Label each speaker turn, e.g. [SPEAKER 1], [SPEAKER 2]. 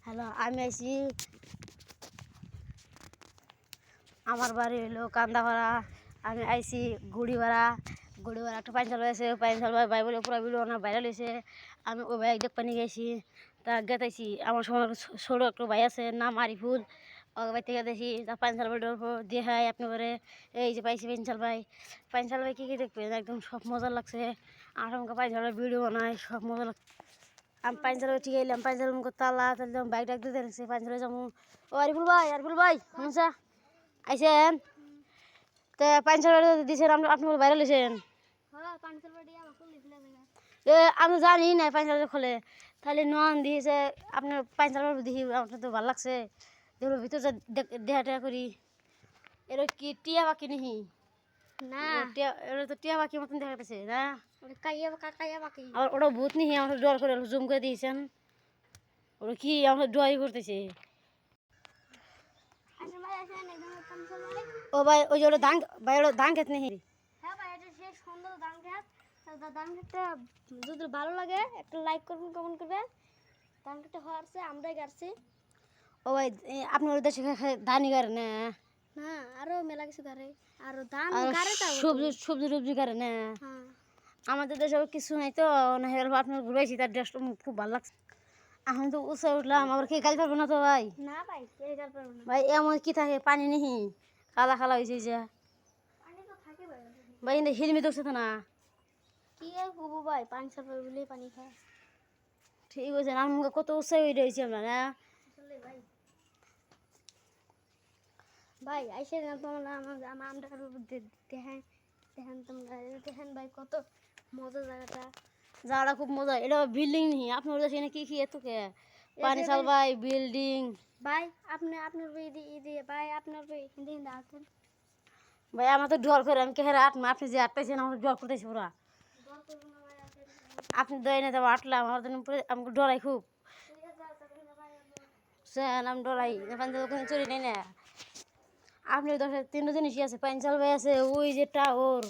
[SPEAKER 1] Hello, আমি আইছি। আমার বাড়ি হলো কান্দাপাড়া। আমি আইছি গুড়িপাড়া একটা পাঞ্চাল হয়েছে। পাঞ্চাল ভাই বলে পুরো ভিডিও না ভাইরাল হয়েছে। আমি ওই ভাই দেখ পানি গেছি, তা গেতাইছি। আমার সময় ছোটো একটু ভাই আছে, নাম আরিফুল। ওই ভাই থেকে দেখি তা পাঞ্চাল ভাই দিয়ে হয় আপনি করে এই যে পাইছি পাঞ্চাল ভাই কী কী দেখবেন, একদম সব মজা লাগছে। আর আমাকে পাঞ্চাল ভাই ভিডিও বানায়, সব মজা লাগছে। আমি পাঞ্চাল ঠিক এলাম, পাঞ্চাল তালা তাহলে বাইক ডাক দিতে দেখছি পাঞ্চালে যাবো। ও আরিফুল ভাই শুনছা আইসেন? তো পাঞ্চাল দিয়েছেন আপনি বাইরে লিছেন। আমি জানি না পাঞ্চাল খোলে, তাহলে নন দিয়েছে আপনার পাঞ্চাল দেখি আপনার তো ভালো লাগছে। দেখলো ভিতর দেহা টেহা করি। এর কি টিয়া পাখি নিহি না? এটা তো টিয়া পাখি মতন দেখা যাচ্ছে না? আর ওটা ভূত নিহি, আমাকে ডর করে জুম করে দিয়েছেন। ওরা কি আমাকে ডরাই করতেছে। ও ভাই ওই যে ওটা ধান ভাই, ওটা ধান খেত নেই?
[SPEAKER 2] হ্যাঁ ভাই, এটা সেই সুন্দর ধান খেত। ধান খেতটা যদি ভালো লাগে একটা লাইক করবেন, কমেন্ট করবেন। ধান খেতটা হওয়ারছে আমরাই গাড়ছি।
[SPEAKER 1] ও ভাই আপনার দেশে ধানই গাড়ে না?
[SPEAKER 2] না, আরো মেলা কিছু গাড়ে। আর ধান গাড়ে
[SPEAKER 1] সবজি টবজি গাড়ে না?
[SPEAKER 2] হ্যাঁ।
[SPEAKER 1] আমাদের দেশে কিছু নাই তো না, আপনার ঘুরেছি তার ড্রেসটা খুব ভালো লাগছে। এখন তো উৎসব উঠলাম, আবার কি গাল পারবো না তো ভাই?
[SPEAKER 2] না ভাই, কে গাল পারবো না
[SPEAKER 1] ভাই। এমন কি থাকে পানি নিহি কালা কালা হয়েছে যে
[SPEAKER 2] পানি তো থাকে ভাই।
[SPEAKER 1] ভাই হিলমি ধরছে তো না?
[SPEAKER 2] কি আর করবো ভাই, পানি সারবার বলে পানি খায়।
[SPEAKER 1] ঠিক আছে, আমাকে কত উৎসাহ হয়ে রয়েছি আমরা না?
[SPEAKER 2] ভাই ভাই আইসে না তোমরা আমরা দেখেন দেখেন তোমরা দেখেন ভাই, কত মজা জায়গাটা।
[SPEAKER 1] জায়গাটা খুব মজা। এটা বিল্ডিং নি আপনার দেশে কি কি এত কে পানি চাল ভাই বিল্ডিং।
[SPEAKER 2] ভাই আপনার দিয়ে ভাই, আপনার হিন্দি আসেন
[SPEAKER 1] ভাই আমার তো ডর করে, আমি কে আপনি যে আটটাইছেন আমার ডর করতেছি পুরা। আপনি দই না যাবো আটলাম আমার জন্য আমাকে ডরাই খুব। আমি ডরাই ওখানে চুরি নেই না। আপনি দশের তিনটা জিনিসই আছে, পাঞ্চাল ভাই আছে, ওই যে টাওর